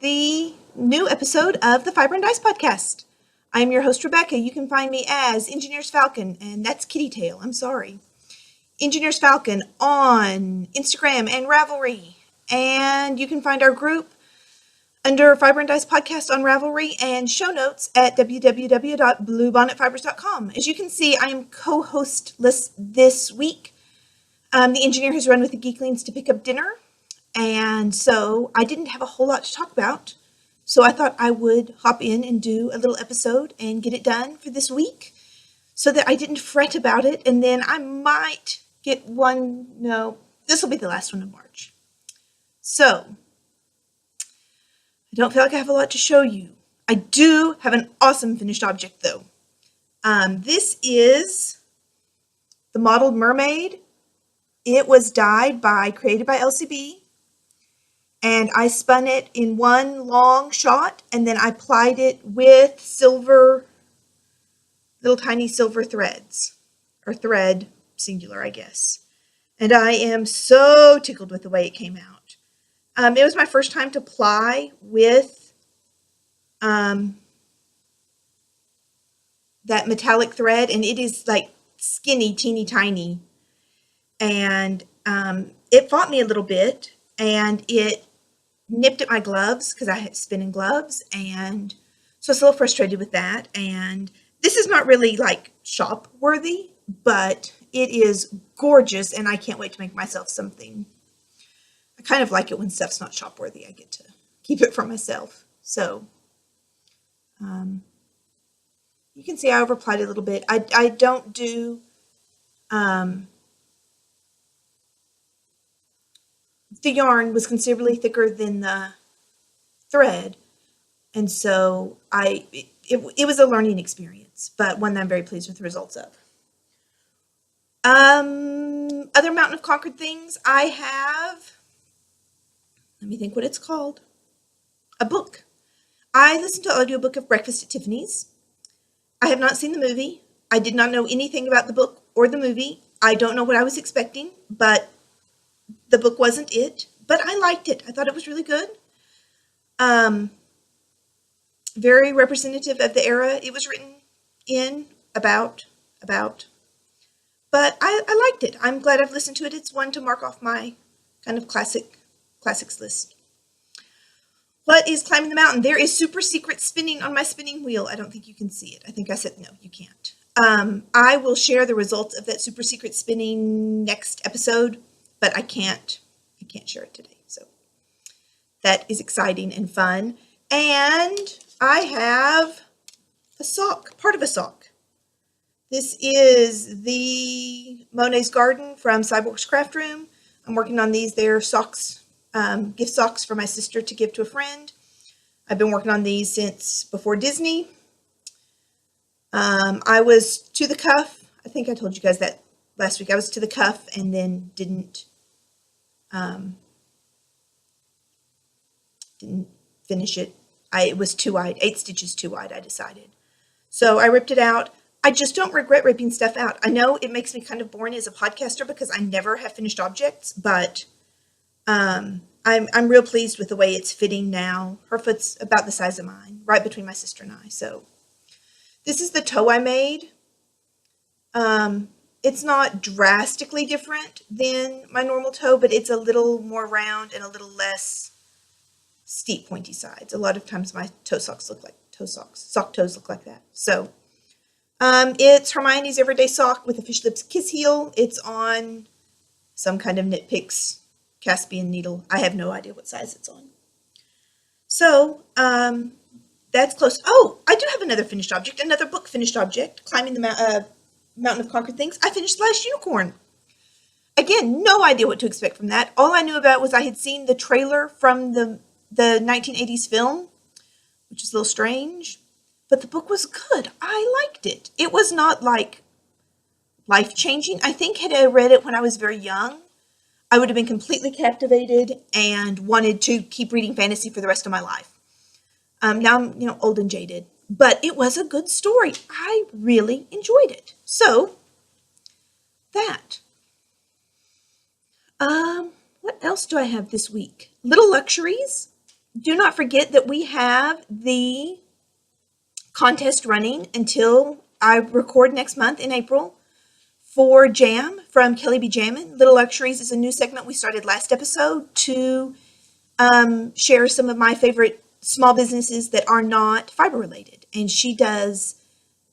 the new episode of the Fiber and Dice podcast. I'm your host, Rebecca. You can find me as Engineers Falcon, and that's Kitty Tail. I'm sorry. Engineers Falcon on Instagram and Ravelry. And you can find our group under Fiber and Dice podcast on Ravelry and show notes at www.bluebonnetfibers.com. As you can see, I am co-hostless this week. The engineer has run with the Geeklings to pick up dinner. And so I didn't have a whole lot to talk about. So I thought I would hop in and do a little episode and get it done for this week so that I didn't fret about it. And then I might get one. No, this will be the last one of March. So I don't feel like I have a lot to show you. I do have an awesome finished object though. This is the modeled mermaid. It was created by LCB. And I spun it in one long shot, and then I plied it with little tiny silver threads, or thread, singular, I guess. And I am so tickled with the way it came out. It was my first time to ply with that metallic thread, and it is like skinny, teeny tiny. And it fought me a little bit, and it nipped at my gloves because I had spinning gloves, and so I was a little frustrated with that. And this is not really like shop worthy, but it is gorgeous, and I can't wait to make myself something. I kind of like it when stuff's not shop worthy. I get to keep it for myself. So you can see I overplied a little bit. I don't do the yarn was considerably thicker than the thread, and so it was a learning experience, but one that I'm very pleased with the results of. Other Mountain of Conquered things, I have, let me think what it's called, a book. I listened to an audiobook of Breakfast at Tiffany's. I have not seen the movie. I did not know anything about the book or the movie. I don't know what I was expecting, but the book wasn't it, but I liked it. I thought it was really good. Very representative of the era it was written in, about. But I liked it. I'm glad I've listened to it. It's one to mark off my kind of classics list. What is Climbing the Mountain? There is super secret spinning on my spinning wheel. I don't think you can see it. I think I said no, you can't. I will share the results of that super secret spinning next episode, but I can't share it today. So that is exciting and fun. And I have a sock, part of a sock. This is the Monet's Garden from Cyborg's Craft Room. I'm working on these. They're socks, gift socks for my sister to give to a friend. I've been working on these since before Disney. I was to the cuff. I think I told you guys that last week. I was to the cuff and then didn't finish it. It was too wide, 8 stitches too wide, I decided. So I ripped it out. I just don't regret ripping stuff out. I know it makes me kind of boring as a podcaster because I never have finished objects, but I'm real pleased with the way it's fitting now. Her foot's about the size of mine, right between my sister and I. So this is the toe I made. It's not drastically different than my normal toe, but it's a little more round and a little less steep, pointy sides. A lot of times my sock toes look like that. So it's Hermione's Everyday Sock with a Fish Lips Kiss Heel. It's on some kind of Knit Picks Caspian needle. I have no idea what size it's on. So that's close. Oh, I do have another finished object, another book finished object, Climbing the Mountain of Conquered Things. I finished Last Unicorn. Again, no idea what to expect from that. All I knew about was I had seen the trailer from the 1980s film, which is a little strange, but the book was good. I liked it. It was not like life-changing. I think had I read it when I was very young, I would have been completely captivated and wanted to keep reading fantasy for the rest of my life. Now I'm, old and jaded, but it was a good story. I really enjoyed it. So that. What else do I have this week? Little Luxuries. do not forget that we have the contest running until I record next month in April for Jam from Kelly B. Jammin'. Little Luxuries is a new segment we started last episode to share some of my favorite small businesses that are not fiber related. And she does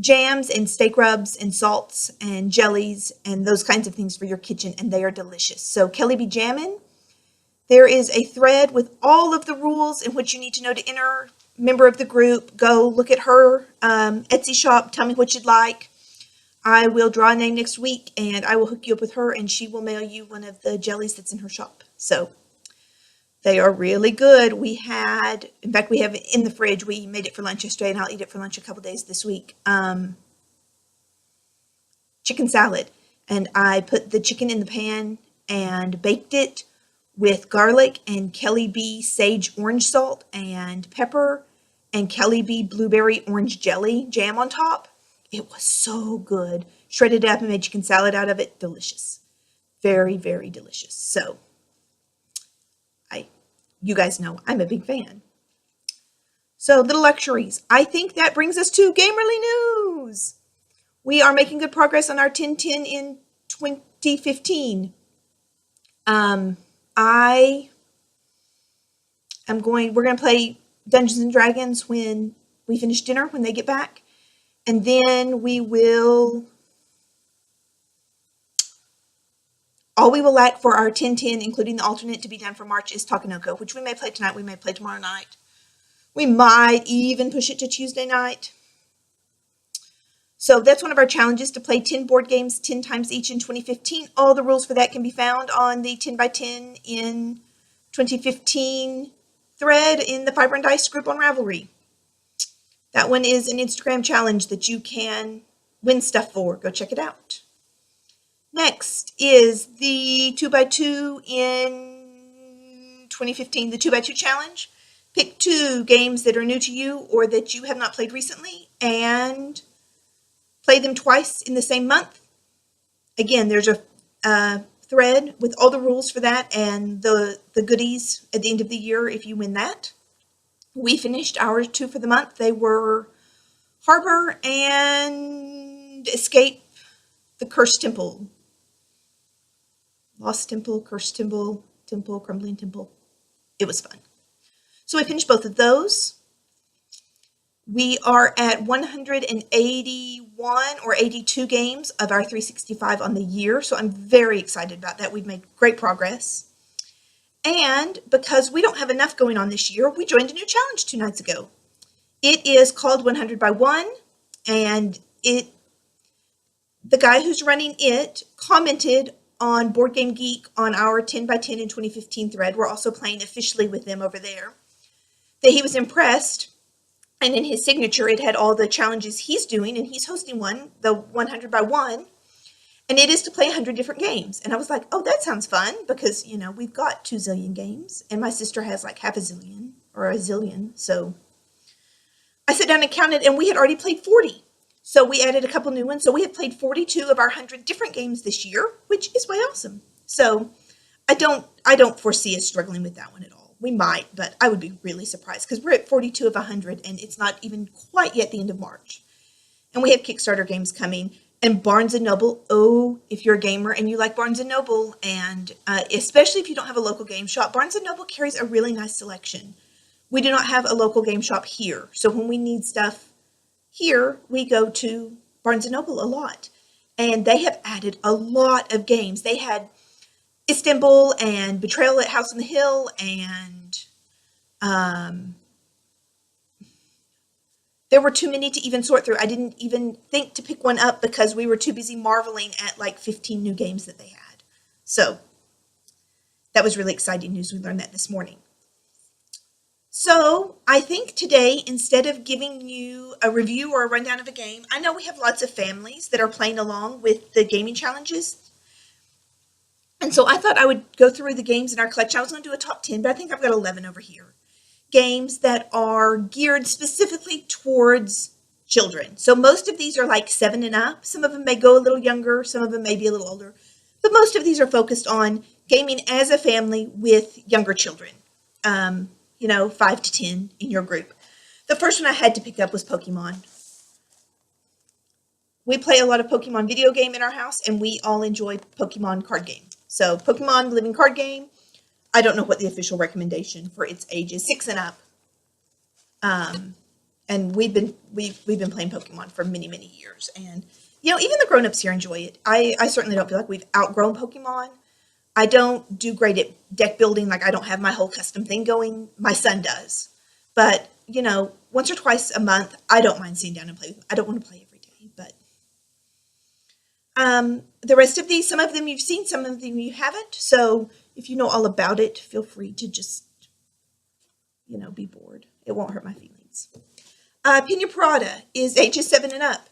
jams and steak rubs and salts and jellies and those kinds of things for your kitchen, and they are delicious. So Kelly B. Jammin', there is a thread with all of the rules in which you need to know to enter. Member of the group, go look at her Etsy shop. Tell me what you'd like. I will draw a name next week, and I will hook you up with her, and she will mail you one of the jellies that's in her shop. So they are really good. In fact, we have it in the fridge. We made it for lunch yesterday, and I'll eat it for lunch a couple days this week. Chicken salad, and I put the chicken in the pan and baked it with garlic and Kelly B sage orange salt and pepper and Kelly B blueberry orange jelly jam on top. It was so good. Shredded it up and made chicken salad out of it. Delicious. Very, very delicious. So, you guys know I'm a big fan. So, Little Luxuries. I think that brings us to Gamerly News. We are making good progress on our 10-10 in 2015. We're going to play Dungeons and Dragons when we finish dinner, when they get back. And then all we will lack for our 10-10, including the alternate to be done for March, is Takanoko, which we may play tonight, we may play tomorrow night. We might even push it to Tuesday night. So that's one of our challenges, to play 10 board games 10 times each in 2015. All the rules for that can be found on the 10 by 10 in 2015 thread in the Fiber and Dice group on Ravelry. That one is an Instagram challenge that you can win stuff for. Go check it out. Next is the 2x2 in 2015, the 2x2 challenge. Pick 2 games that are new to you or that you have not played recently and play them twice in the same month. Again, there's a thread with all the rules for that and the goodies at the end of the year if you win that. We finished our 2 for the month. They were Harbor and Escape the Cursed Temple. Lost Temple, Cursed Temple, Crumbling Temple. It was fun. So we finished both of those. We are at 181 or 82 games of our 365 on the year, so I'm very excited about that. We've made great progress. And because we don't have enough going on this year, we joined a new challenge 2 nights ago. It is called 100 by 1, and the guy who's running it commented on Board Game Geek on our 10 by 10 in 2015 thread. We're also playing officially with them over there. That he was impressed, and in his signature it had all the challenges he's doing, and he's hosting one, the 100 by 1, and it is to play 100 different games. And I was like, oh, that sounds fun, because, we've got 2 zillion games, and my sister has like half a zillion, or a zillion, so I sat down and counted, and we had already played 40. So we added a couple new ones. So we have played 42 of our 100 different games this year, which is way awesome. So I don't foresee us struggling with that one at all. We might, but I would be really surprised because we're at 42 of 100 and it's not even quite yet the end of March. And we have Kickstarter games coming, and Barnes & Noble. Oh, if you're a gamer and you like Barnes & Noble, and especially if you don't have a local game shop, Barnes & Noble carries a really nice selection. We do not have a local game shop here. So when we need stuff here, we go to Barnes & Noble a lot. And they have added a lot of games. They had Istanbul and Betrayal at House on the Hill, and there were too many to even sort through. I didn't even think to pick one up because we were too busy marveling at like 15 new games that they had. So that was really exciting news. We learned that this morning. So I think today, instead of giving you a review or a rundown of a game, I know we have lots of families that are playing along with the gaming challenges. And so I thought I would go through the games in our collection. I was going to do a top 10, but I think I've got 11 over here. Games that are geared specifically towards children. So most of these are like 7 and up. Some of them may go a little younger. Some of them may be a little older. But most of these are focused on gaming as a family with younger children. 5 to 10 in your group. The first one I had to pick up was Pokemon. We play a lot of Pokemon video game in our house, and we all enjoy Pokemon card game. So Pokemon living card game. I don't know what the official recommendation for its age is, 6 and up. And we've been playing Pokemon for many, many years, and even the grown-ups here enjoy it. I certainly don't feel like we've outgrown Pokemon. I don't do great at deck building. Like, I don't have my whole custom thing going. My son does, but once or twice a month, I don't mind sitting down and play with them. I don't want to play every day, but the rest of these, some of them you've seen, some of them you haven't. So if you know all about it, feel free to just be bored. It won't hurt my feelings. Pina Parada is ages 7 and up.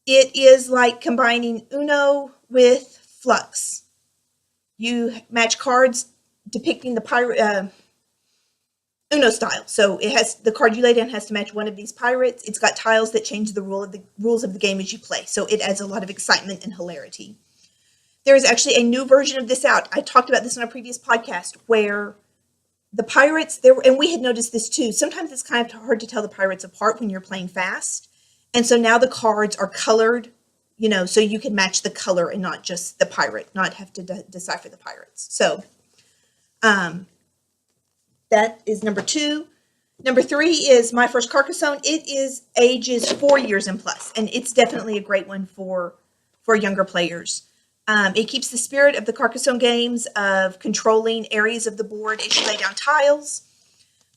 It is like combining Uno with Flux. You match cards depicting the pirate Uno style. So it has the card you lay down has to match one of these pirates. It's got tiles that change the rules of the game as you play. So it adds a lot of excitement and hilarity. There is actually a new version of this out. I talked about this on a previous podcast where the pirates and we had noticed this too. Sometimes it's kind of hard to tell the pirates apart when you're playing fast. And so now the cards are colored, so you can match the color and not just the pirate, not have to decipher the pirates. So that is number 2. Number 3 is My First Carcassonne. It is ages 4 years and plus, and it's definitely a great one for younger players. It keeps the spirit of the Carcassonne games of controlling areas of the board as you lay down tiles,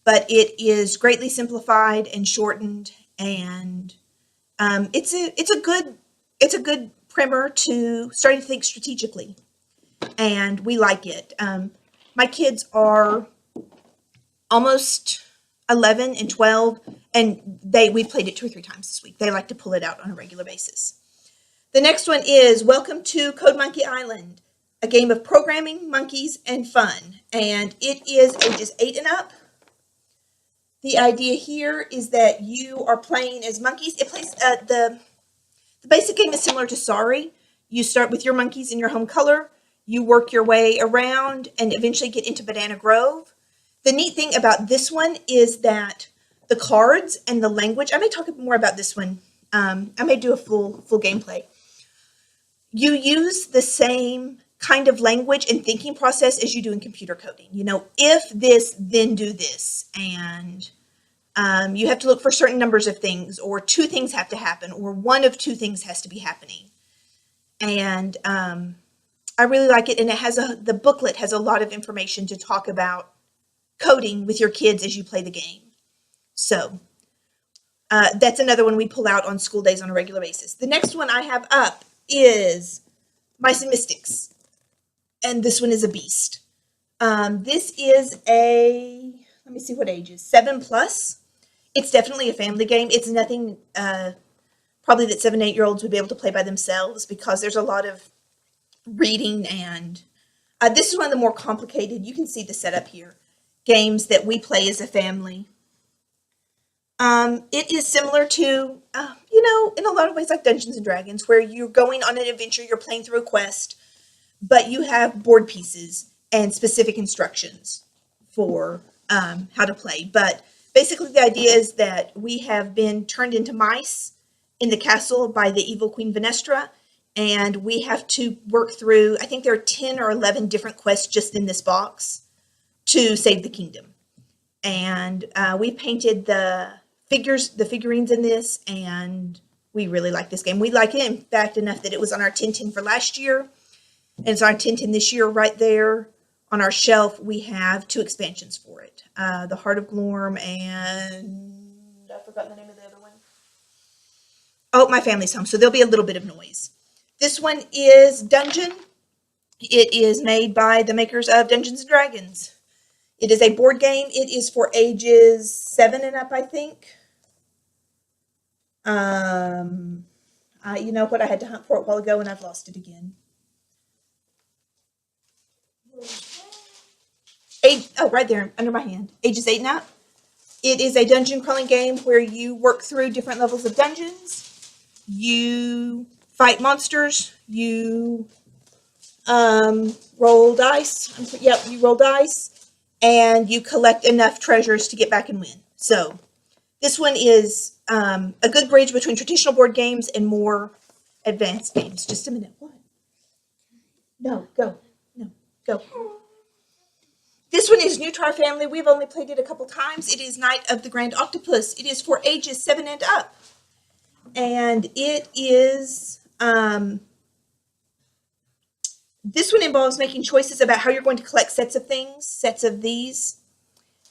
but it is greatly simplified and shortened, and it's a good primer to starting to think strategically, and we like it. My kids are almost 11 and 12, and we've played it 2 or 3 times this week. They like to pull it out on a regular basis. The next one is Welcome to Code Monkey Island, a game of programming, monkeys, and fun. And it is ages 8 and up. The idea here is that you are playing as monkeys. It plays the basic game is similar to Sorry. You start with your monkeys in your home color. You work your way around and eventually get into Banana Grove. The neat thing about this one is that the cards and the language, I may talk more about this one. I may do a full gameplay. You use the same kind of language and thinking process as you do in computer coding. If this, then do this. And you have to look for certain numbers of things, or 2 things have to happen, or one of 2 things has to be happening. And I really like it. And the booklet has a lot of information to talk about coding with your kids as you play the game. So that's another one we pull out on school days on a regular basis. The next one I have up is Mice and Mystics. And this one is a beast. This is let me see what ages, 7 plus. It's definitely a family game. It's nothing probably that 7, 8-year-olds would be able to play by themselves, because there's a lot of reading, and this is one of the more complicated, you can see the setup here, games that we play as a family. It is similar to, in a lot of ways like Dungeons and Dragons, where you're going on an adventure, you're playing through a quest, but you have board pieces and specific instructions for how to play. But basically the idea is that we have been turned into mice in the castle by the evil Queen Venestra, and we have to work through, I think there are 10 or 11 different quests just in this box to save the kingdom. And we painted the figurines in this, and we really like this game. We like it, in fact, enough that it was on our 10-10 for last year, and it's on our 10-10 this year. Right there on our shelf, we have 2 expansions for it. The Heart of Glorm, and I've forgotten the name of the other one. Oh, My Family's Home. So there'll be a little bit of noise. This one is Dungeon. It is made by the makers of Dungeons and Dragons. It is a board game. It is for ages 7 and up, I think. You know what? I had to hunt for it a while ago, and I've lost it again. Right there under my hand. Ages 8 and up. It is a dungeon crawling game where you work through different levels of dungeons. You fight monsters. You roll dice. Yep, you roll dice. and you collect enough treasures to get back and win. So this one is a good bridge between traditional board games and more advanced games. Just a minute. What? No, go. No, go. This one is new to our family. We've only played it a couple times. It is Night of the Grand Octopus. It is for ages 7 and up. And it is, this one involves making choices about how you're going to collect sets of things, sets of these,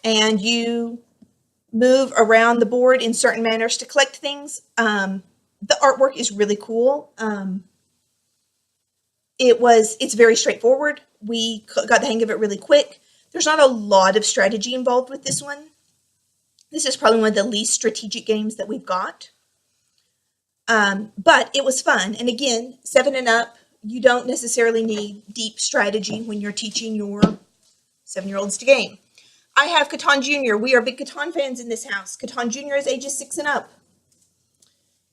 and you move around the board in certain manners to collect things. The artwork is really cool. It's very straightforward. We got the hang of it really quick. There's not a lot of strategy involved with this one. This is probably one of the least strategic games that we've got. But it was fun. And again, 7 and up, you don't necessarily need deep strategy when you're teaching your 7-year-olds to game. I have Catan Jr. We are big Catan fans in this house. Catan Jr. is ages 6 and up.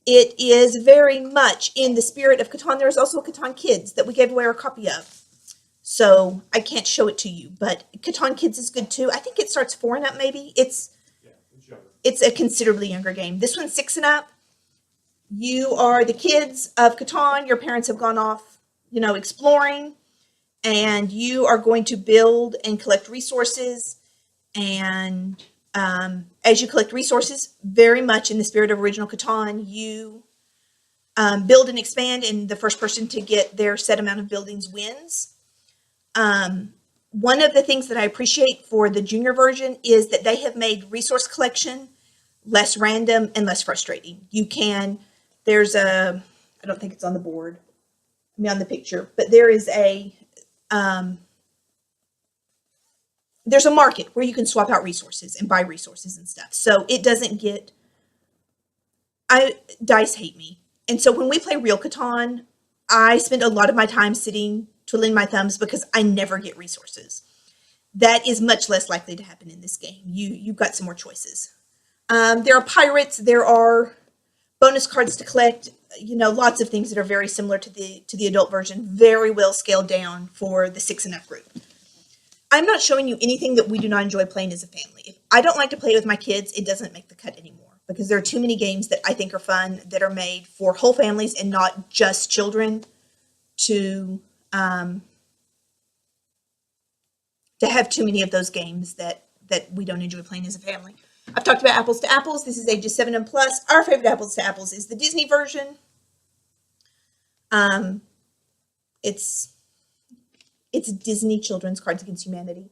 It is very much in the spirit of Catan. There is also a Catan Kids that we gave away our copy of. So I can't show it to you, but Catan Kids is good too. I think it starts 4 and up maybe. It's a considerably younger game. This one's 6 and up. You are the kids of Catan. Your parents have gone off, exploring, and you are going to build and collect resources. And as you collect resources, very much in the spirit of original Catan, you build and expand, and the first person to get their set amount of buildings wins. One of the things that I appreciate for the junior version is that they have made resource collection less random and less frustrating. I don't think it's on the board, on the picture, but there's a market where you can swap out resources and buy resources and stuff. So it doesn't dice hate me. And so when we play real Catan, I spend a lot of my time sitting twiddling my thumbs because I never get resources. That is much less likely to happen in this game. You've got some more choices. There are pirates. There are bonus cards to collect. Lots of things that are very similar to the adult version. Very well scaled down for the 6 and up group. I'm not showing you anything that we do not enjoy playing as a family. If I don't like to play with my kids, it doesn't make the cut anymore because there are too many games that I think are fun that are made for whole families and not just children to have too many of those games that we don't enjoy playing as a family. I've talked about Apples to Apples. This is ages 7 and plus. Our favorite Apples to Apples is the Disney version. It's Disney Children's Cards Against Humanity.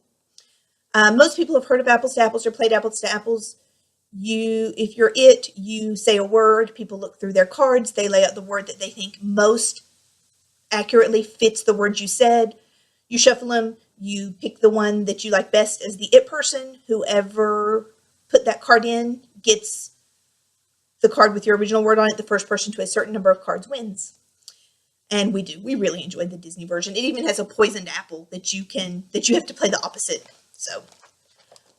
Most people have heard of Apples to Apples or played Apples to Apples. If you're you say a word. People look through their cards. They lay out the word that they think most accurately fits the word you said. You shuffle them. You pick the one that you like best as the it person. Whoever put that card in gets the card with your original word on it. The first person to a certain number of cards wins. And we really enjoyed the Disney version. It even has a poisoned apple that you have to play the opposite. So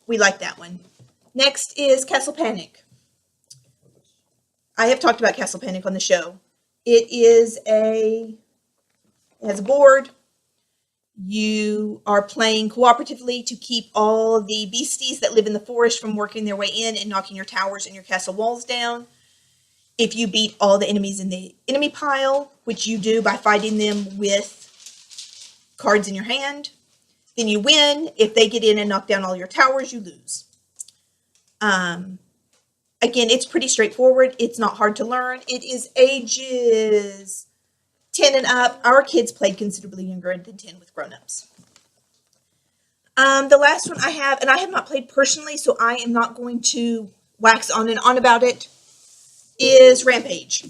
we like that one. Next is Castle Panic. I have talked about Castle Panic on the show. It has a board. You are playing cooperatively to keep all the beasties that live in the forest from working their way in and knocking your towers and your castle walls down. If you beat all the enemies in the enemy pile, which you do by fighting them with cards in your hand, then you win. If they get in and knock down all your towers, you lose. Again, it's pretty straightforward. It's not hard to learn. It is ages 10 and up. Our kids played considerably younger than 10 with grown-ups. The last one I have, and I have not played personally, so I am not going to wax on and on about it, is Rampage.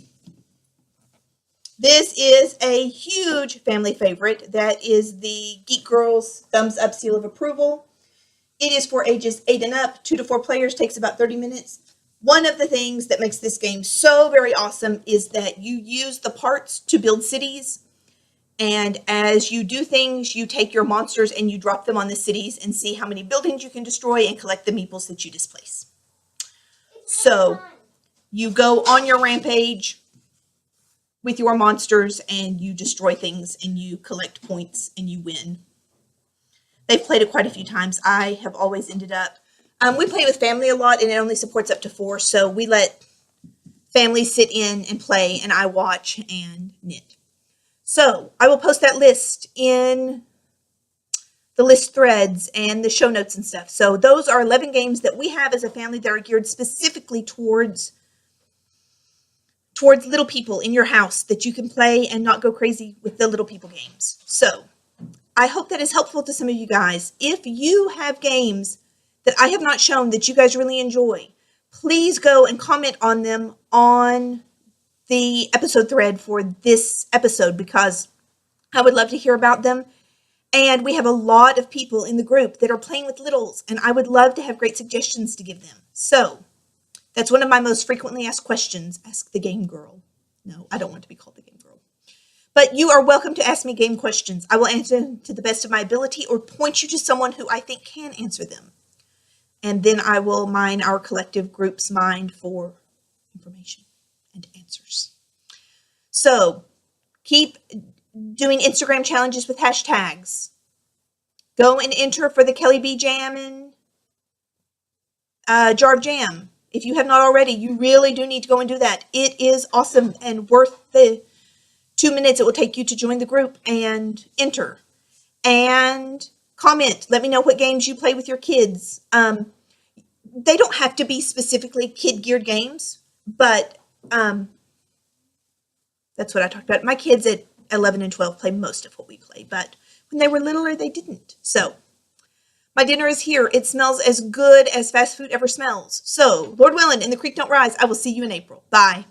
This is a huge family favorite. That is the Geek Girls thumbs up seal of approval. It is for ages 8 and up. 2 to 4 players, takes about 30 minutes. One of the things that makes this game so very awesome is that you use the parts to build cities. And as you do things, you take your monsters and you drop them on the cities and see how many buildings you can destroy and collect the meeples that you displace. So you go on your rampage with your monsters and you destroy things and you collect points and you win. They've played it quite a few times. I have always ended up. We play with family a lot, and it only supports up to 4, so we let families sit in and play, and I watch and knit. So I will post that list in the list threads and the show notes and stuff. So those are 11 games that we have as a family that are geared specifically towards little people in your house that you can play and not go crazy with the little people games. So I hope that is helpful to some of you guys. If you have games that I have not shown that you guys really enjoy, please go and comment on them on the episode thread for this episode, because I would love to hear about them. And we have a lot of people in the group that are playing with littles, and I would love to have great suggestions to give them. So that's one of my most frequently asked questions. Ask the game girl. No, I don't want to be called the game girl. But you are welcome to ask me game questions. I will answer them to the best of my ability or point you to someone who I think can answer them. And then I will mine our collective group's mind for information and answers. So keep doing Instagram challenges with hashtags. Go and enter for the Kelly B Jam and Jar of Jam. If you have not already, you really do need to go and do that. It is awesome and worth the 2 minutes it will take you to join the group and enter. And comment. Let me know what games you play with your kids. They don't have to be specifically kid-geared games, but that's what I talked about. My kids at 11 and 12 play most of what we play, but when they were littler, they didn't. So my dinner is here. It smells as good as fast food ever smells. So, Lord willing, and the creek don't rise, I will see you in April. Bye.